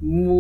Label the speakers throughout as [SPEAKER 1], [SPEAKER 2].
[SPEAKER 1] Mu.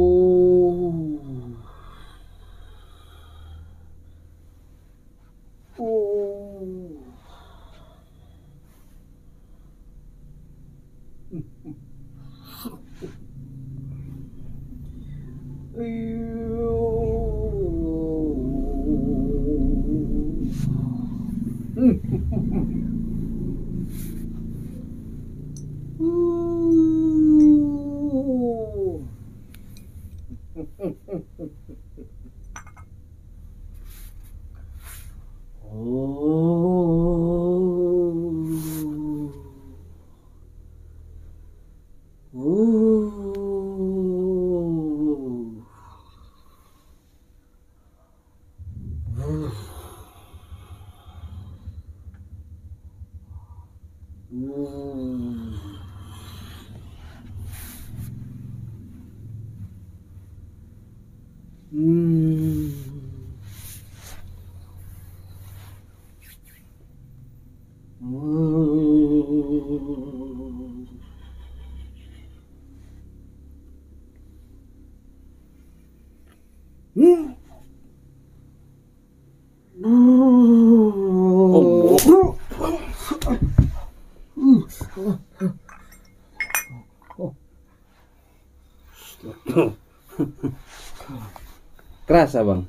[SPEAKER 2] Kerasa bang?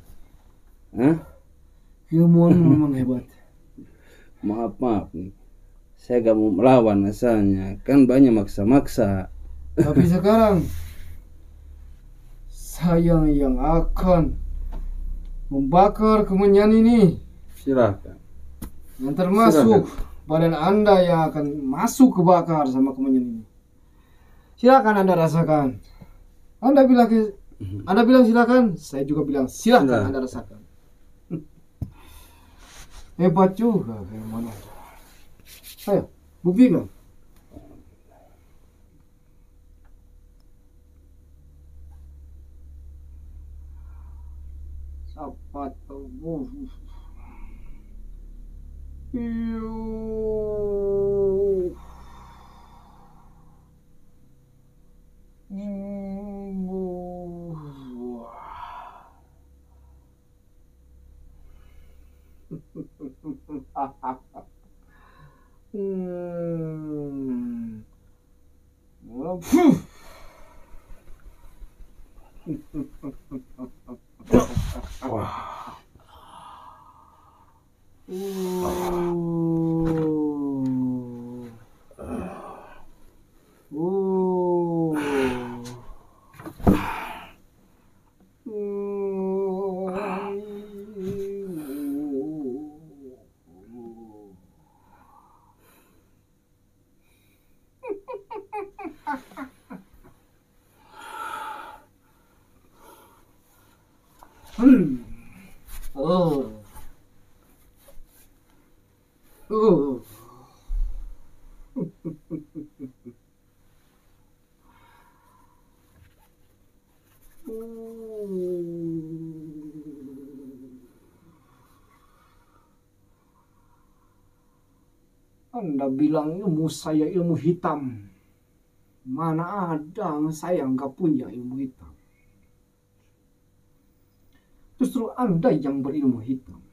[SPEAKER 2] Hah?
[SPEAKER 1] Ilmuwan memang hebat.
[SPEAKER 2] Maaf nih, saya gak mau melawan asalnya, kan banyak maksa-maksa.
[SPEAKER 1] Tapi sekarang saya yang akan membakar kemenyan ini.
[SPEAKER 2] Silahkan.
[SPEAKER 1] Yang termasuk badan Anda yang akan masuk kebakar sama kemenyan ini. Silakan Anda rasakan. Anda bilang silakan, saya juga bilang silakan Anda rasakan. Hebat juga kayak mana. Ayo, buktikan. Sapat tubuh. Anda bilang ilmu saya ilmu hitam. Mana ada saya nggak punya ilmu hitam. Justru Anda yang berilmu hitam.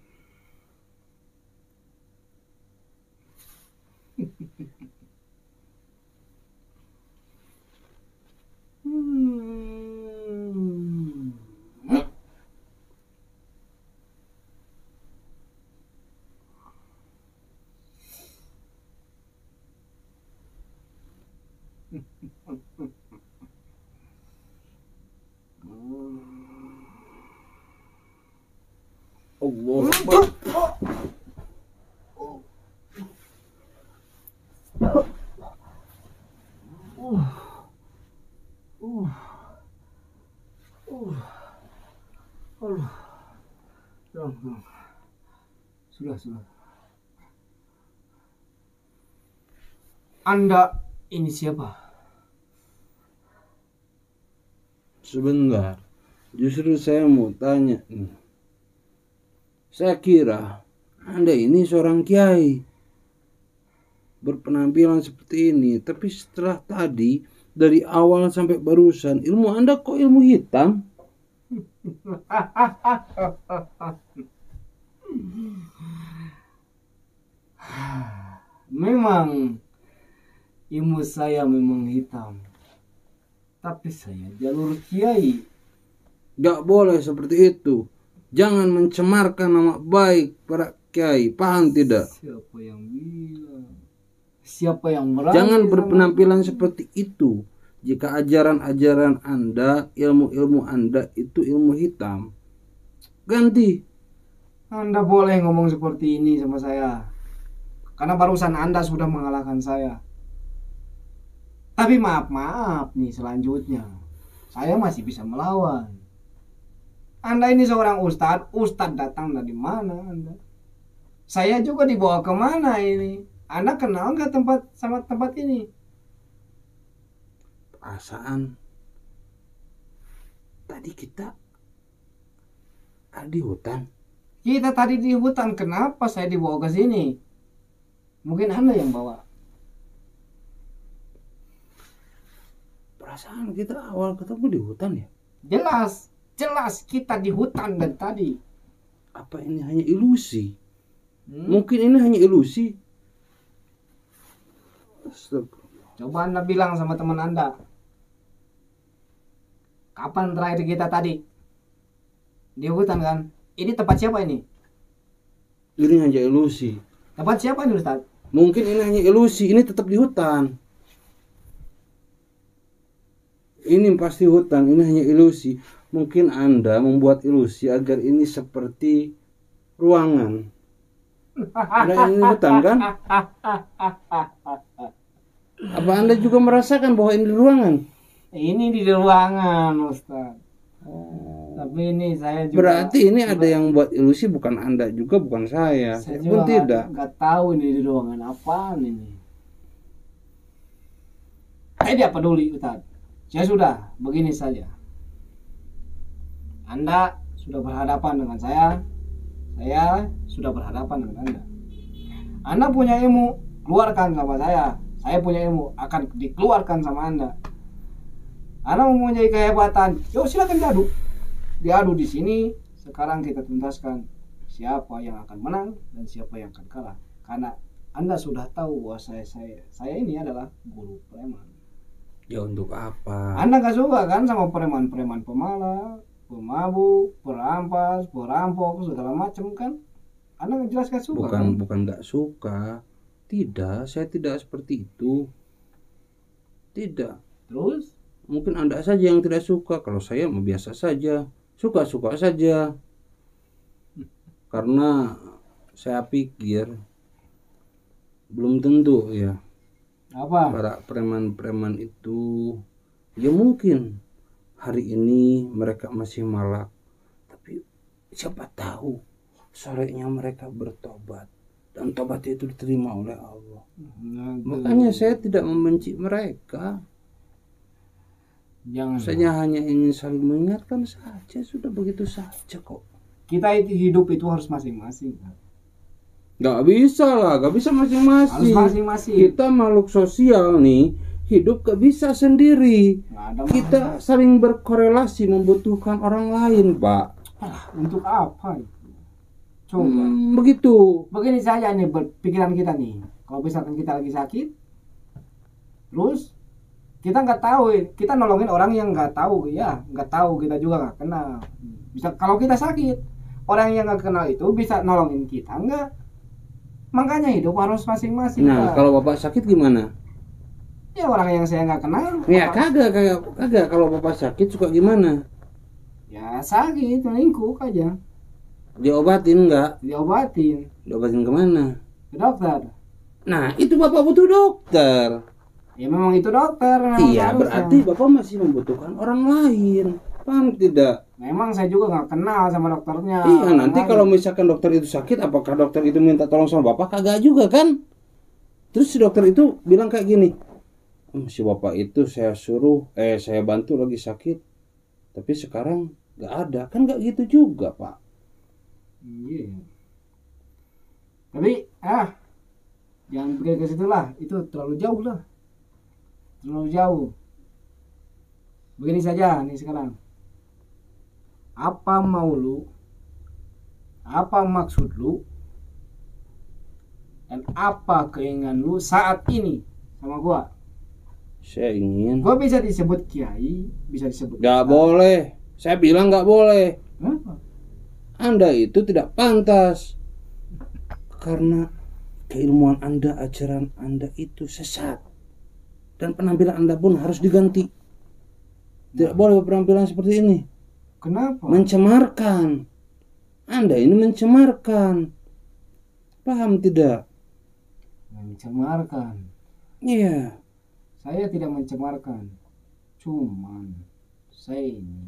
[SPEAKER 2] Allah.
[SPEAKER 1] Sudah. Anda ini siapa?
[SPEAKER 2] Sebentar, justru saya mau tanya nih. Saya kira Anda ini seorang kiai berpenampilan seperti ini, tapi setelah tadi dari awal sampai barusan, ilmu Anda kok ilmu hitam?
[SPEAKER 1] Memang ilmu saya memang hitam, tapi saya jalur kiai.
[SPEAKER 2] Gak boleh seperti itu. Jangan mencemarkan nama baik para kiai, paham tidak?
[SPEAKER 1] Siapa yang bilang? Siapa yang berani?
[SPEAKER 2] Jangan berpenampilan seperti itu. Jika ajaran-ajaran Anda, ilmu-ilmu Anda itu ilmu hitam, ganti.
[SPEAKER 1] Anda boleh ngomong seperti ini sama saya, karena barusan Anda sudah mengalahkan saya. Tapi maaf nih, selanjutnya saya masih bisa melawan. Anda ini seorang ustadz datang dari mana Anda? Saya juga dibawa kemana ini? Anda kenal nggak tempat ini?
[SPEAKER 2] Perasaan tadi kita di hutan.
[SPEAKER 1] Kita tadi di hutan, kenapa saya dibawa ke sini? Mungkin Anda yang bawa.
[SPEAKER 2] Perasaan kita awal ketemu di hutan ya?
[SPEAKER 1] Jelas kita di hutan dan tadi.
[SPEAKER 2] Apa ini hanya ilusi? Mungkin ini hanya ilusi.
[SPEAKER 1] Coba Anda bilang sama teman Anda, kapan terakhir kita tadi di hutan kan? Ini tempat siapa ini?
[SPEAKER 2] Ini hanya ilusi.
[SPEAKER 1] Tempat siapa ini Ustaz?
[SPEAKER 2] Mungkin ini hanya ilusi. Ini tetap di hutan. Ini pasti hutan. Ini hanya ilusi. Mungkin Anda membuat ilusi agar ini seperti ruangan. Ada ini hutan kan? Apa Anda juga merasakan bahwa ini ruangan?
[SPEAKER 1] Ini di ruangan Ustaz. Tapi ini saya juga.
[SPEAKER 2] Berarti ini ada yang buat ilusi, bukan Anda juga, bukan saya.
[SPEAKER 1] Saya
[SPEAKER 2] pun
[SPEAKER 1] juga
[SPEAKER 2] tidak.
[SPEAKER 1] Nggak tahu ini di ruangan apaan ini. Saya tidak peduli Ustaz. Saya sudah begini saja. Anda sudah berhadapan dengan saya sudah berhadapan dengan Anda. Anda punya ilmu, keluarkan sama saya. Saya punya ilmu, akan dikeluarkan sama Anda. Anda mempunyai kehebatan, yuk silakan diadu di sini. Sekarang kita tuntaskan siapa yang akan menang dan siapa yang akan kalah. Karena Anda sudah tahu bahwa saya ini adalah guru preman.
[SPEAKER 2] Ya untuk apa?
[SPEAKER 1] Anda gak suka kan sama preman-preman pemalas, pemabuk, perampas, perampok, segala macam kan? Anda jelas gak suka kan?
[SPEAKER 2] Bukan gak suka. Tidak, saya tidak seperti itu. Tidak.
[SPEAKER 1] Terus?
[SPEAKER 2] Mungkin Anda saja yang tidak suka. Kalau saya mau biasa saja. Suka-suka saja. Karena saya pikir belum tentu ya.
[SPEAKER 1] Apa?
[SPEAKER 2] Para preman-preman itu ya mungkin hari ini mereka masih malak. Tapi siapa tahu sorenya mereka bertobat. Dan tobat itu diterima oleh Allah. Makanya saya tidak membenci mereka.
[SPEAKER 1] Jangan.
[SPEAKER 2] Saya hanya ingin saling mengingatkan saja, sudah begitu saja kok.
[SPEAKER 1] Kita itu hidup itu harus masing-masing.
[SPEAKER 2] Gak bisa lah, gak bisa masing-masing.
[SPEAKER 1] Harus masing-masing.
[SPEAKER 2] Kita makhluk sosial nih, hidup gak bisa sendiri. Kita saling berkorelasi, membutuhkan orang lain, Pak.
[SPEAKER 1] Untuk apa itu? Coba.
[SPEAKER 2] Begitu.
[SPEAKER 1] Begini saja nih pikiran kita nih. Kalau misalkan kita lagi sakit, terus kita nggak tahu, kita nolongin orang yang nggak tahu, ya nggak tahu, kita juga nggak kenal. Bisa kalau kita sakit, orang yang nggak kenal itu bisa nolongin kita nggak? Makanya hidup harus masing-masing.
[SPEAKER 2] Nah, kalau Bapak sakit gimana?
[SPEAKER 1] Ya orang yang saya nggak kenal.
[SPEAKER 2] Ya kagak. Kalau Bapak sakit suka gimana?
[SPEAKER 1] Ya sakit, lingkuk aja.
[SPEAKER 2] Diobatin nggak?
[SPEAKER 1] Diobatin.
[SPEAKER 2] Diobatin kemana?
[SPEAKER 1] Ke dokter.
[SPEAKER 2] Nah, itu Bapak butuh dokter.
[SPEAKER 1] Ya memang itu dokter.
[SPEAKER 2] Iya, berarti Bapak masih membutuhkan orang lain. Paham tidak?
[SPEAKER 1] Memang saya juga nggak kenal sama dokternya.
[SPEAKER 2] Iya, nanti kalau misalkan dokter itu sakit, apakah dokter itu minta tolong sama Bapak? Kagak juga kan? Terus si dokter itu bilang kayak gini, si Bapak itu saya bantu lagi sakit, tapi sekarang nggak ada. Kan nggak gitu juga, Pak.
[SPEAKER 1] Iya. Tapi jangan pikir ke situ lah, itu terlalu jauh lah. Terlalu jauh. Begini saja nih sekarang. Apa mau lu? Apa maksud lu? Dan apa keinginan lu saat ini sama gua?
[SPEAKER 2] Saya ingin.
[SPEAKER 1] Gua bisa disebut kiai, bisa disebut.
[SPEAKER 2] Nggak boleh. Saya bilang nggak boleh.
[SPEAKER 1] Kenapa?
[SPEAKER 2] Anda itu tidak pantas. Karena keilmuan Anda, ajaran Anda itu sesat. Dan penampilan Anda pun harus diganti. Tidak boleh penampilan seperti ini.
[SPEAKER 1] Kenapa?
[SPEAKER 2] Mencemarkan. Anda ini mencemarkan. Paham tidak?
[SPEAKER 1] Mencemarkan.
[SPEAKER 2] Iya.
[SPEAKER 1] Saya tidak mencemarkan. Cuman saya ini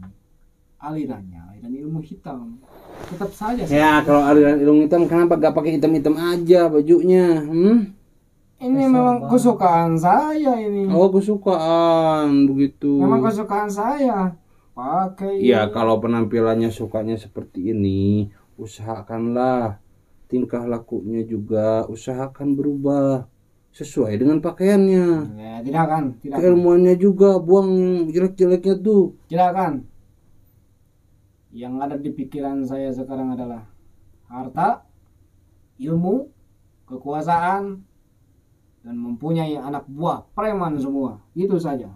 [SPEAKER 1] aliran ilmu hitam. Tetap saja.
[SPEAKER 2] Ya, kalau aliran ilmu hitam kenapa gak pakai hitam-hitam aja bajunya?
[SPEAKER 1] Ini memang kesukaan saya ini.
[SPEAKER 2] Oh, kesukaan begitu.
[SPEAKER 1] Memang kesukaan saya. Pakai.
[SPEAKER 2] Ya, kalau penampilannya sukanya seperti ini, usahakanlah tingkah lakunya juga usahakan berubah sesuai dengan pakaiannya.
[SPEAKER 1] Ya, tidak kan?
[SPEAKER 2] Keilmuannya juga buang yang jelek-jeleknya tuh.
[SPEAKER 1] Tidak kan? Yang ada di pikiran saya sekarang adalah harta, ilmu, kekuasaan, dan mempunyai anak buah preman semua. Itu saja.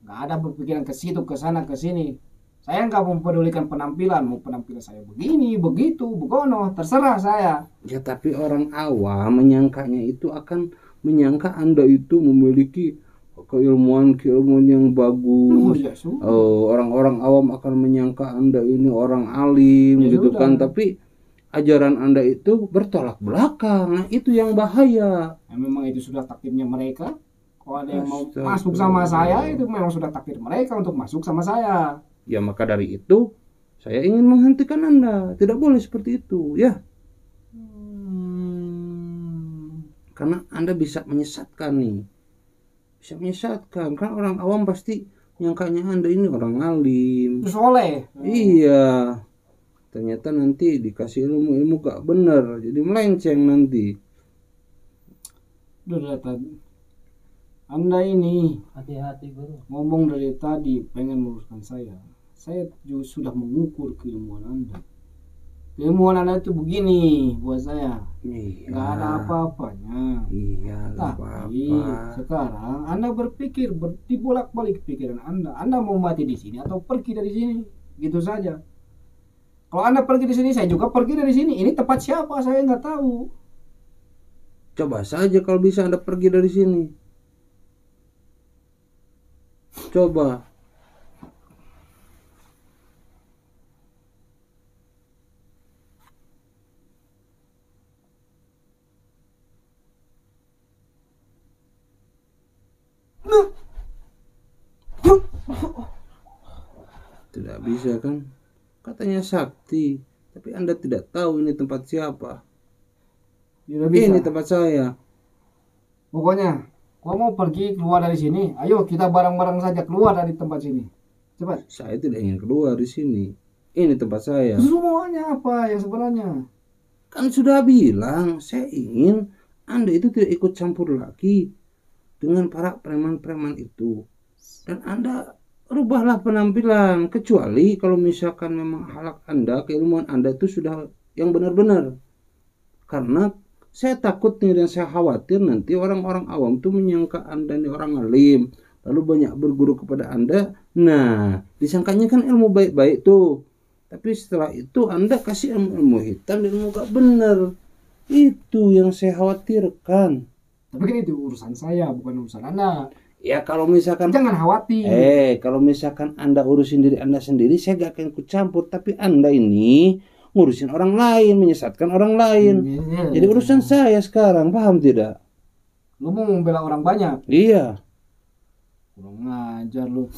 [SPEAKER 1] Nggak ada berpikiran ke situ, ke sana, ke sini. Saya nggak mempedulikan penampilan. Mau penampilan saya begini, begitu, begono. Terserah saya.
[SPEAKER 2] Ya, tapi orang awam menyangkanya itu akan menyangka Anda itu memiliki keilmuan yang bagus. Orang-orang awam akan menyangka Anda ini orang alim
[SPEAKER 1] Ya
[SPEAKER 2] gitu
[SPEAKER 1] sudah.
[SPEAKER 2] kan. Tapi ajaran Anda itu bertolak belakang. Nah, itu yang bahaya.
[SPEAKER 1] Ya, memang itu sudah takdirnya mereka. Kalau ada yang mau
[SPEAKER 2] Astaga.
[SPEAKER 1] masuk sama saya, itu memang sudah takdir mereka untuk masuk sama saya.
[SPEAKER 2] Ya, maka dari itu saya ingin menghentikan Anda. Tidak boleh seperti itu, ya. Karena Anda bisa menyesatkan nih. Bisa menyesatkan. Kan orang awam pasti nyangkanya Anda ini orang alim.
[SPEAKER 1] Soleh.
[SPEAKER 2] Iya. Ternyata nanti dikasih ilmu gak bener. Jadi melenceng nanti.
[SPEAKER 1] Udah tadi. Anda ini
[SPEAKER 3] Hati-hati guru.
[SPEAKER 1] ngomong dari tadi pengen meluruskan saya. Saya juga sudah mengukur keilmuan Anda. Keilmuan Anda itu begini buat saya.
[SPEAKER 2] Iya.
[SPEAKER 1] Nggak ada apa-apanya.
[SPEAKER 2] Iya, gak
[SPEAKER 1] Tapi
[SPEAKER 2] apa-apa.
[SPEAKER 1] sekarang Anda berpikir dibolak-balik pikiran Anda. Anda mau mati di sini atau pergi dari sini? Gitu saja. Kalau Anda pergi di sini, saya juga pergi dari sini. Ini tempat siapa? Saya nggak tahu.
[SPEAKER 2] Coba saja kalau bisa Anda pergi dari sini. Coba. Tidak bisa kan? Katanya sakti, tapi Anda tidak tahu ini tempat siapa.
[SPEAKER 1] Tidak bisa.
[SPEAKER 2] Ini tempat saya.
[SPEAKER 1] Pokoknya, gua mau pergi keluar dari sini. Ayo kita bareng-bareng saja keluar dari tempat sini. Cepat.
[SPEAKER 2] Saya tidak ingin keluar di sini. Ini tempat saya.
[SPEAKER 1] Semuanya apa yang sebenarnya?
[SPEAKER 2] Kan sudah bilang, saya ingin Anda itu tidak ikut campur lagi dengan para preman-preman itu. Dan Anda rubahlah penampilan. Kecuali kalau misalkan memang halak Anda, keilmuan Anda itu sudah yang benar-benar. Karena saya takut nih dan saya khawatir nanti orang-orang awam tuh menyangka Anda ini orang alim. Lalu banyak berguru kepada Anda. Nah, disangkanya kan ilmu baik-baik tuh. Tapi setelah itu Anda kasih ilmu hitam dan ilmu gak benar. Itu yang saya khawatirkan.
[SPEAKER 1] Tapi kan itu urusan saya, bukan urusan Anda.
[SPEAKER 2] Ya kalau misalkan
[SPEAKER 1] Jangan khawatir.
[SPEAKER 2] kalau misalkan Anda urusin diri Anda sendiri, saya gak akan ikut campur. Tapi Anda ini ngurusin orang lain, menyesatkan orang lain. Jadi urusan saya sekarang, paham tidak?
[SPEAKER 1] Lu mau membela orang banyak?
[SPEAKER 2] Iya.
[SPEAKER 1] Kurang ngajar lu.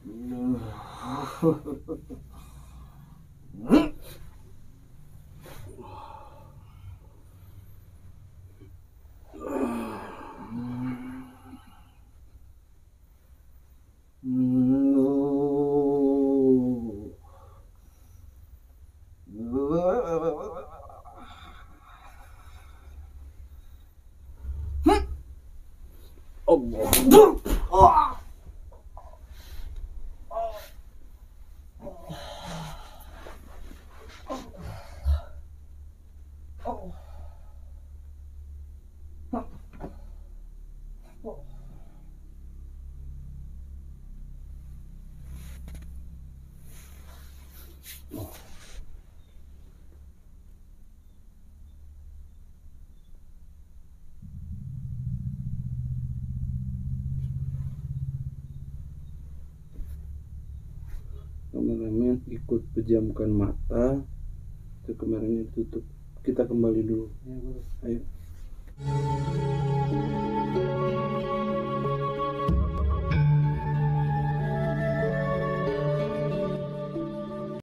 [SPEAKER 2] Allah. Kameramen ikut pejamkan mata. Itu kemarin ditutup. Kita kembali dulu. Ayo.